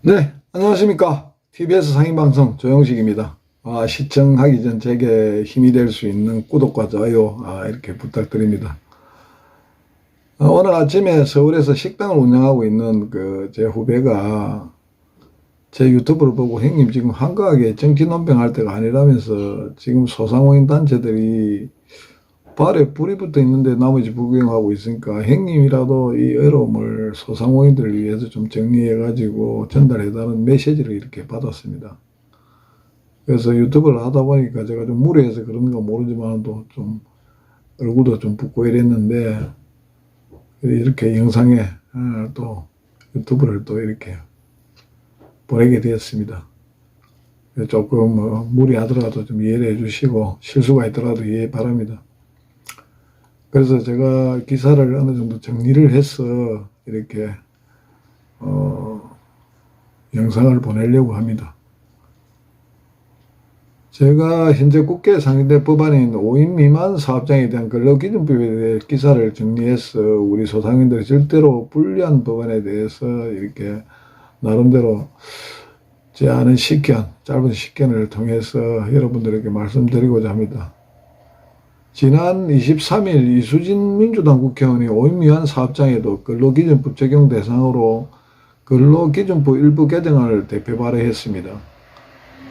네, 안녕하십니까. TBS 상임방송 조영식입니다. 시청하기 전 제게 힘이 될 수 있는 구독과 좋아요 이렇게 부탁드립니다. 오늘 아침에 서울에서 식당을 운영하고 있는 제 후배가 제 유튜브를 보고 형님 지금 한가하게 정치 논평할 때가 아니라면서 지금 소상공인 단체들이 발에 불이 붙어 있는데 나머지 부구경하고 있으니까 형님이라도 이 어려움을 소상공인들을 위해서 좀 정리해가지고 전달해달라는 메시지를 이렇게 받았습니다. 그래서 유튜브를 하다 보니까 제가 좀 무리해서 그런가 모르지만 또 좀 얼굴도 좀 붓고 이랬는데 이렇게 영상에 또 유튜브를 또 이렇게 보내게 되었습니다. 조금 무리하더라도 좀 이해를 해주시고 실수가 있더라도 이해 바랍니다. 그래서 제가 기사를 어느 정도 정리를 해서 이렇게 영상을 보내려고 합니다. 제가 현재 국회 상임대 법안인 5인 미만 사업장에 대한 근로기준법에 대해 기사를 정리해서 우리 소상인들이 절대로 불리한 법안에 대해서 이렇게 나름대로 제 아는 식견, 짧은 식견을 통해서 여러분들에게 말씀드리고자 합니다. 지난 23일 이수진 민주당 국회의원이 5인 미만 사업장에도 근로기준법 적용 대상으로 근로기준법 일부 개정안을 대표 발의했습니다.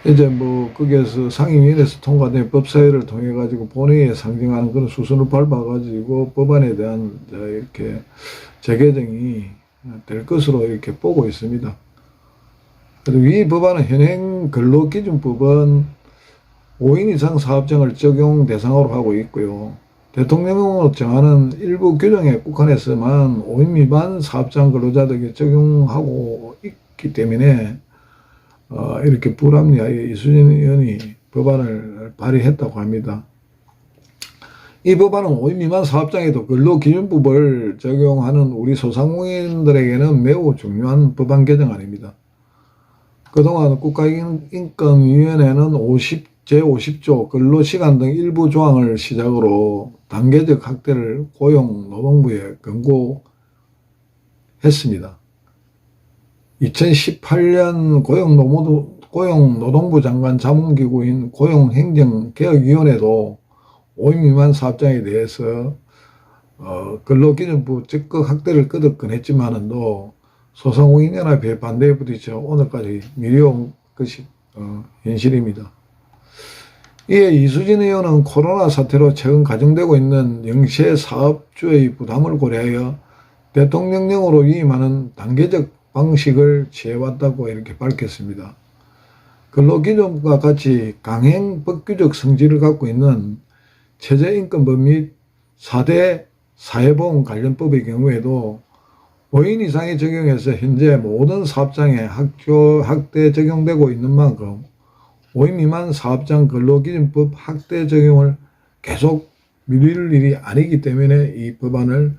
이제 거기에서 상임위원회에서 통과된 법사위를 통해 가지고 본회의에 상정하는 그런 수순을 밟아 가지고 법안에 대한 이렇게 재개정이 될 것으로 이렇게 보고 있습니다. 그리고 이 법안은 현행 근로기준법은 5인 이상 사업장을 적용 대상으로 하고 있고요. 대통령령으로 정하는 일부 규정에 국한해서만 5인 미만 사업장 근로자들에게 적용하고 있기 때문에 이렇게 불합리하게 이수진 의원이 법안을 발의했다고 합니다. 이 법안은 5인 미만 사업장에도 근로기준법을 적용하는 우리 소상공인들에게는 매우 중요한 법안 개정안입니다. 그동안 국가인권위원회는 제50조 근로시간 등 일부 조항을 시작으로 단계적 확대를 고용노동부에 권고했습니다. 2018년 고용노동부 장관 자문기구인 고용행정개혁위원회도 5인 미만 사업장에 대해서 근로기준법 적극 확대를 끄덕건 했지만도 소상공인연합회 반대에 부딪혀 오늘까지 미뤄온 것이 현실입니다. 이에 이수진 의원은 코로나 사태로 최근 가중되고 있는 영세 사업주의 부담을 고려하여 대통령령으로 위임하는 단계적 방식을 취해왔다고 이렇게 밝혔습니다. 근로기준법과 같이 강행 법규적 성질을 갖고 있는 최저임금법 및 4대 사회보험 관련법의 경우에도 5인 이상이 적용해서 현재 모든 사업장에 확대 적용되고 있는 만큼 5인 미만 사업장 근로기준법 확대 적용을 계속 미룰 일이 아니기 때문에 이 법안을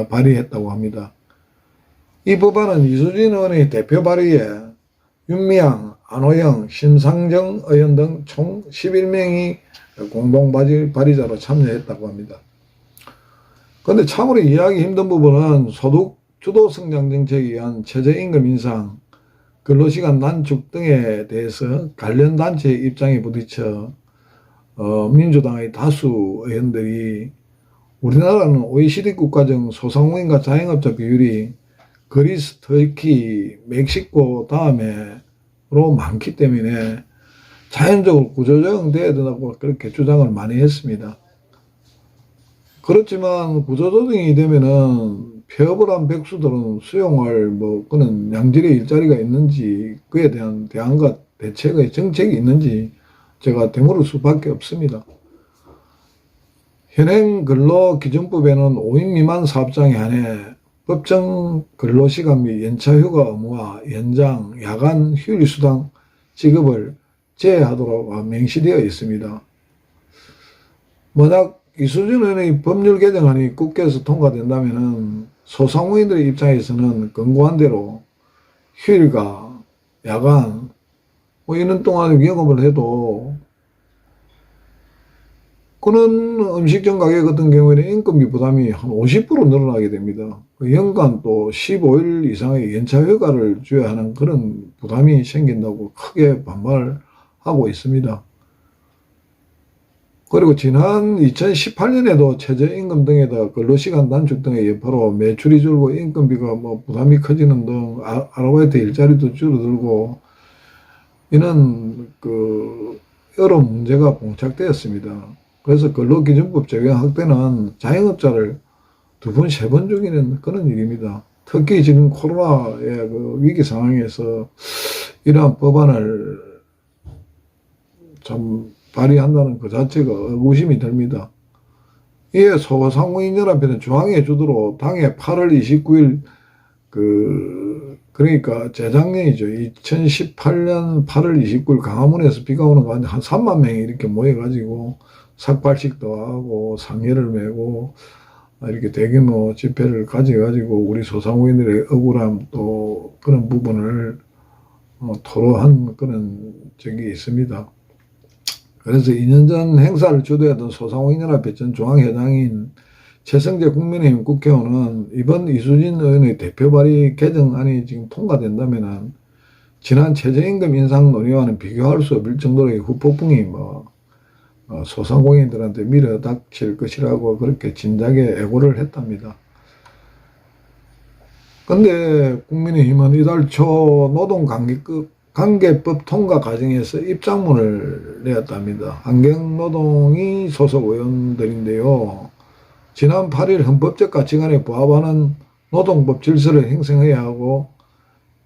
발의했다고 합니다. 이 법안은 이수진 의원의 대표 발의에 윤미향, 안호영, 심상정 의원 등 총 11명이 공동 발의자로 참여했다고 합니다. 그런데 참으로 이해하기 힘든 부분은 소득 주도 성장 정책에 의한 최저임금 인상, 근로시간 단축 등에 대해서 관련 단체의 입장에 부딪혀 민주당의 다수 의원들이 우리나라는 OECD 국가 중 소상공인과 자영업자 비율이 그리스, 터키, 멕시코 다음에로 많기 때문에 자연적으로 구조조정돼야 된다고 그렇게 주장을 많이 했습니다. 그렇지만 구조조정이 되면은 폐업을 한 백수들은 수용할 그는 양질의 일자리가 있는지 그에 대한 대안과 대책의 정책이 있는지 제가 되물을 수밖에 없습니다. 현행 근로기준법에는 5인 미만 사업장에 한해 법정 근로시간 및 연차휴가 의무와 연장, 야간 휴일수당 지급을 제외하도록 명시되어 있습니다. 만약 이수진 의원의 법률 개정안이 국회에서 통과된다면 소상공인들의 입장에서는 권고한 대로 휴일과 야간 이런 동안 영업을 해도 그런 음식점 가게 같은 경우에는 인건비 부담이 한 50% 늘어나게 됩니다. 연간 또 15일 이상의 연차 휴가를 줘야 하는 그런 부담이 생긴다고 크게 반발하고 있습니다. 그리고 지난 2018년에도 최저임금 등에다 근로시간 단축 등의 여파로 매출이 줄고 인건비가 뭐 부담이 커지는 등 아르바이트 일자리도 줄어들고 이는 여러 문제가 봉착되었습니다. 그래서 근로기준법 적용 확대는 자영업자를 두 번, 세 번 죽이는 그런 일입니다. 특히 지금 코로나의 위기 상황에서 이러한 법안을 참 발의한다는 그 자체가 의구심이 듭니다. 이에 소상공인연합회는 중앙회 주도로 당해 8월 29일 그러니까 재작년이죠. 2018년 8월 29일 강화문에서 비가 오는 가운데 한 3만 명이 이렇게 모여가지고 삭발식도 하고 상해를 메고 이렇게 대규모 집회를 가져가지고 우리 소상공인들의 억울함 또 그런 부분을 토로한 그런 적이 있습니다. 그래서 2년 전 행사를 주도했던 소상공인연합회 전 중앙회장인 최성재 국민의힘 국회의원은 이번 이수진 의원의 대표 발의 개정안이 지금 통과된다면은 지난 최저임금 인상 논의와는 비교할 수 없을 정도의 후폭풍이 소상공인들한테 밀어닥칠 것이라고 그렇게 진작에 애고를 했답니다. 근데 국민의힘은 이달 초 노동관계법 통과 과정에서 입장문을 내었답니다. 환경노동이 소속 의원들인데요. 지난 8일 헌법적 가치관에 부합하는 노동법 질서를 형성해야 하고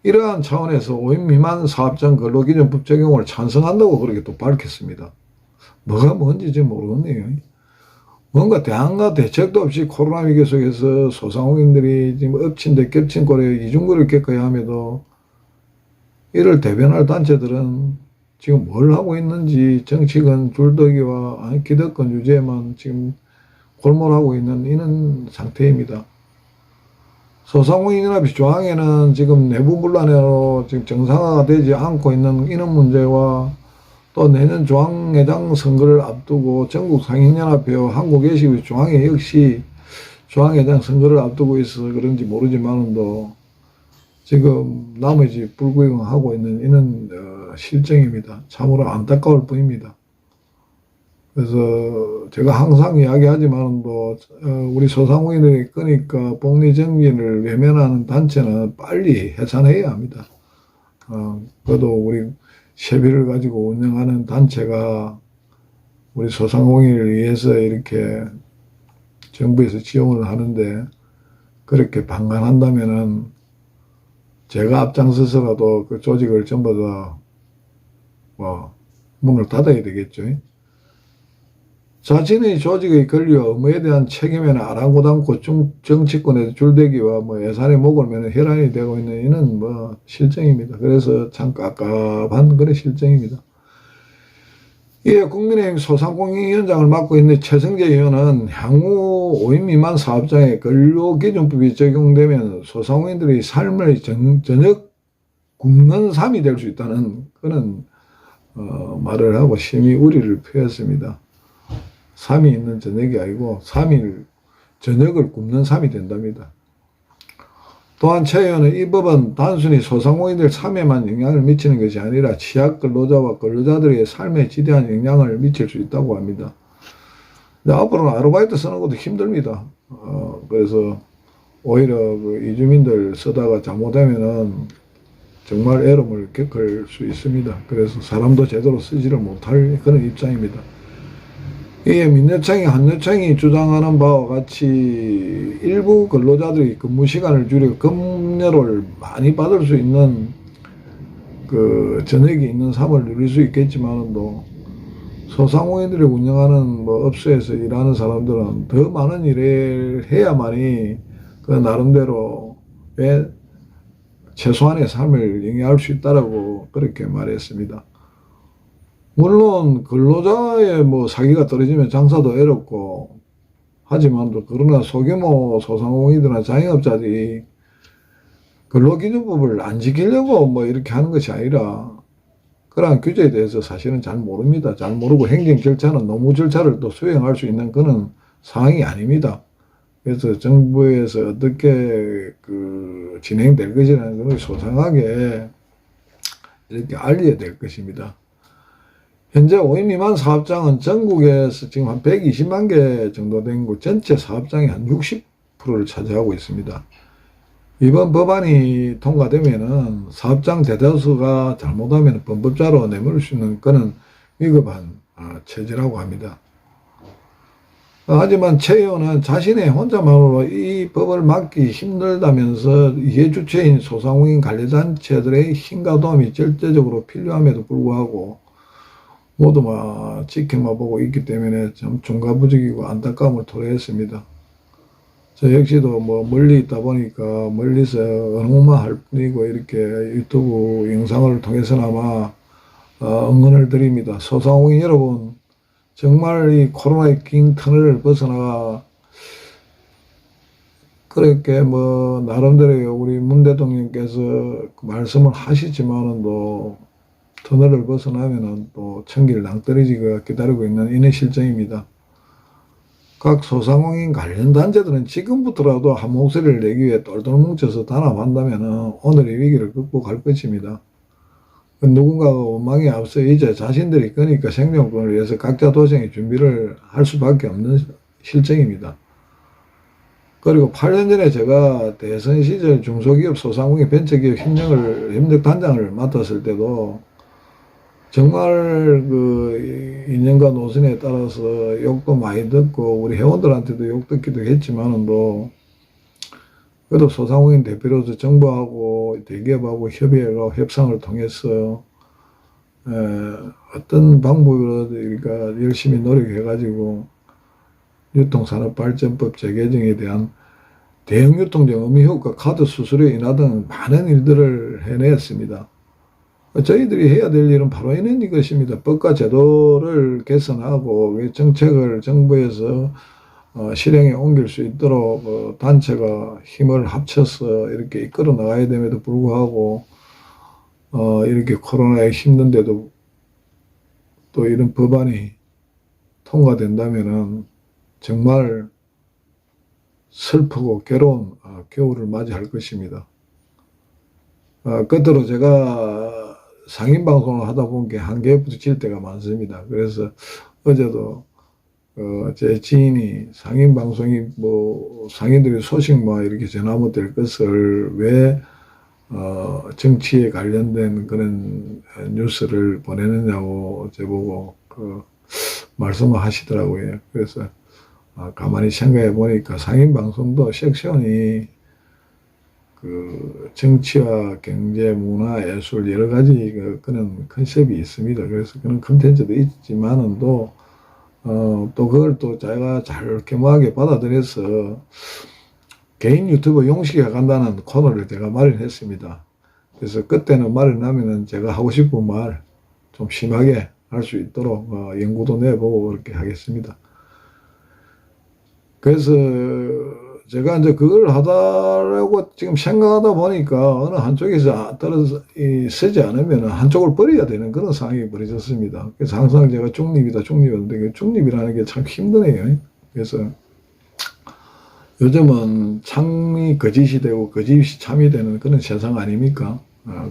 이러한 차원에서 5인 미만 사업장 근로기준법 적용을 찬성한다고 그렇게 또 밝혔습니다. 뭐가 뭔지 지금 모르겠네요. 뭔가 대안과 대책도 없이 코로나 위기 속에서 소상공인들이 지금 엎친 데 겹친 꼴에 이중거리를 겪어야 함에도 이를 대변할 단체들은 지금 뭘 하고 있는지 정치권 줄더기와 기득권 유지에만 지금 골몰하고 있는 이런 상태입니다. 소상공인연합이 중앙에는 지금 내부 분란으로 지금 정상화가 되지 않고 있는 이런 문제와 또 내년 중앙회장 선거를 앞두고 전국 상인연합회와 한국예식의 중앙회 역시 중앙회장 선거를 앞두고 있어서 그런지 모르지만도 지금 나머지 불구경하고 있는 이런 실정입니다. 참으로 안타까울 뿐입니다. 그래서 제가 항상 이야기하지만도 우리 소상공인들이 그러니까 복리정진을 외면하는 단체는 빨리 해산해야 합니다. 그래도 우리 세비를 가지고 운영하는 단체가 우리 소상공인을 위해서 이렇게 정부에서 지원을 하는데 그렇게 방관한다면은 제가 앞장서서라도 그 조직을 전부 다 문을 닫아야 되겠죠. 자신의 조직의 권리와 의무에 대한 책임에는 아랑곳않고 정치권의 줄대기와 예산의 목을 매는 혈안이 되고 있는 이는 실정입니다. 그래서 참 깝깝한 그런 실정입니다. 이에 국민의힘 소상공인위원장을 맡고 있는 최성재 의원은 향후 5인 미만 사업장에 근로기준법이 적용되면 소상공인들의 삶을 저녁 굶는 삶이 될 수 있다는 그런 말을 하고 심히 우려를 표했습니다. 삶이 있는 저녁이 아니고 3일 저녁을 굶는 삶이 된답니다. 또한 최 의원은 이 법은 단순히 소상공인들 삶에만 영향을 미치는 것이 아니라 취약 근로자와 근로자들의 삶에 지대한 영향을 미칠 수 있다고 합니다. 근데 앞으로는 아르바이트 쓰는 것도 힘듭니다. 그래서 오히려 이주민들 쓰다가 잘못하면은 정말 애로움을 겪을 수 있습니다. 그래서 사람도 제대로 쓰지를 못할 그런 입장입니다. 이에 민주당이 한유총이 주장하는 바와 같이 일부 근로자들이 근무 시간을 줄이고 급여를 많이 받을 수 있는 저녁이 있는 삶을 누릴 수 있겠지만도 소상공인들이 운영하는 업소에서 일하는 사람들은 더 많은 일을 해야만이 그 나름대로의 최소한의 삶을 영위할 수 있다라고 그렇게 말했습니다. 물론 근로자의 사기가 떨어지면 장사도 어렵고 하지만 그러나 소규모 소상공인들이나 자영업자들이 근로기준법을 안 지키려고 이렇게 하는 것이 아니라 그러한 규제에 대해서 사실은 잘 모릅니다. 잘 모르고 행정 절차는 노무 절차를 또 수행할 수 있는 그런 상황이 아닙니다. 그래서 정부에서 어떻게 진행될 것이라는 걸 소상하게 이렇게 알려야 될 것입니다. 현재 5인 미만 사업장은 전국에서 지금 한 120만 개 정도 된 곳 전체 사업장의 한 60%를 차지하고 있습니다. 이번 법안이 통과되면은 사업장 대다수가 잘못하면 범법자로 내몰 수 있는 그런 위급한 처지라고 합니다. 하지만 최 의원은 자신의 혼자만으로 이 법을 막기 힘들다면서 이해주체인 소상공인 관리단체들의 힘과 도움이 절대적으로 필요함에도 불구하고 모두 지켜만 보고 있기 때문에 좀 중과부적이고 안타까움을 토로했습니다. 저 역시도 멀리 있다 보니까 멀리서 응원만 할 뿐이고 이렇게 유튜브 영상을 통해서나마 응원을 드립니다. 소상공인 여러분, 정말 이 코로나의 긴 터널을 벗어나 그렇게 나름대로 우리 문 대통령께서 말씀을 하시지만은 또 터널을 벗어나면은 또 천길 낭떠러지가 기다리고 있는 이런 실정입니다. 각 소상공인 관련 단체들은 지금부터라도 한 목소리를 내기 위해 똘똘 뭉쳐서 단합한다면 오늘의 위기를 극복할 것입니다. 누군가가 원망에 앞서 이제 자신들이 그러니까 생존권을 위해서 각자 도생의 준비를 할 수밖에 없는 실정입니다. 그리고 8년 전에 제가 대선 시절 중소기업 소상공인 벤처기업 협력단장을 맡았을 때도 정말 인연과 노선에 따라서 욕도 많이 듣고 우리 회원들한테도 욕 듣기도 했지만은도 그래도 소상공인 대표로서 정부하고 대기업하고 협의하고 협상을 통해서 어떤 방법으로 그러니까 열심히 노력해가지고 유통산업발전법 재개정에 대한 대형 유통점 의무효과 카드 수수료 인하 등 많은 일들을 해냈습니다. 저희들이 해야 될 일은 바로 이것입니다. 법과 제도를 개선하고 정책을 정부에서 실행에 옮길 수 있도록 단체가 힘을 합쳐서 이렇게 이끌어 나가야 됨에도 불구하고 이렇게 코로나에 힘든데도 또 이런 법안이 통과된다면은 정말 슬프고 괴로운 겨울을 맞이할 것입니다. 끝으로 제가 상인방송을 하다 보니까 한계에 부딪힐 때가 많습니다. 그래서 어제도 제 지인이 상인방송이 상인들의 소식 이렇게 전하면 될 것을 왜 정치에 관련된 그런 뉴스를 보내느냐고 저보고 말씀을 하시더라고요. 그래서 가만히 생각해 보니까 상인방송도 섹션이 정치와 경제, 문화, 예술 여러 가지 그런 컨셉이 있습니다. 그래서 그런 컨텐츠도 있지만은 또 그걸 또 제가 잘 겸허하게 받아들여서 개인 유튜버 용식에 간다는 코너를 제가 마련했습니다. 그래서 그때는 마련하면은 제가 하고 싶은 말 좀 심하게 할 수 있도록 연구도 내보고 그렇게 하겠습니다. 그래서 제가 이제 그걸 하다라고 지금 생각하다 보니까 어느 한쪽에서 떨어져 서지 않으면 한쪽을 버려야 되는 그런 상황이 벌어졌습니다. 그래서 항상 제가 중립이다, 중립인데 중립이라는 게 참 힘드네요. 그래서 요즘은 참이 거짓이 되고 거짓이 참이 되는 그런 세상 아닙니까?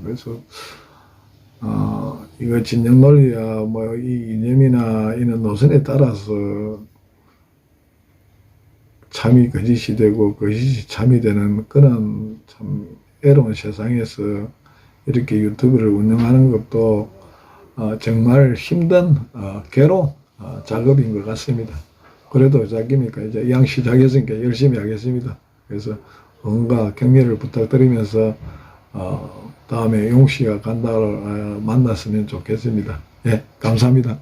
그래서 이거 진영 논리야 이 이념이나 이런 노선에 따라서 참이 거짓이 되고 거짓이 참이 되는 그런 참 애로운 세상에서 이렇게 유튜브를 운영하는 것도 정말 힘든 괴로운 작업인 것 같습니다. 그래도 작입니까 이제 이왕 시작했으니까 열심히 하겠습니다. 그래서 응원과 격려를 부탁드리면서 다음에 용씨가 간다를 만났으면 좋겠습니다. 예, 감사합니다.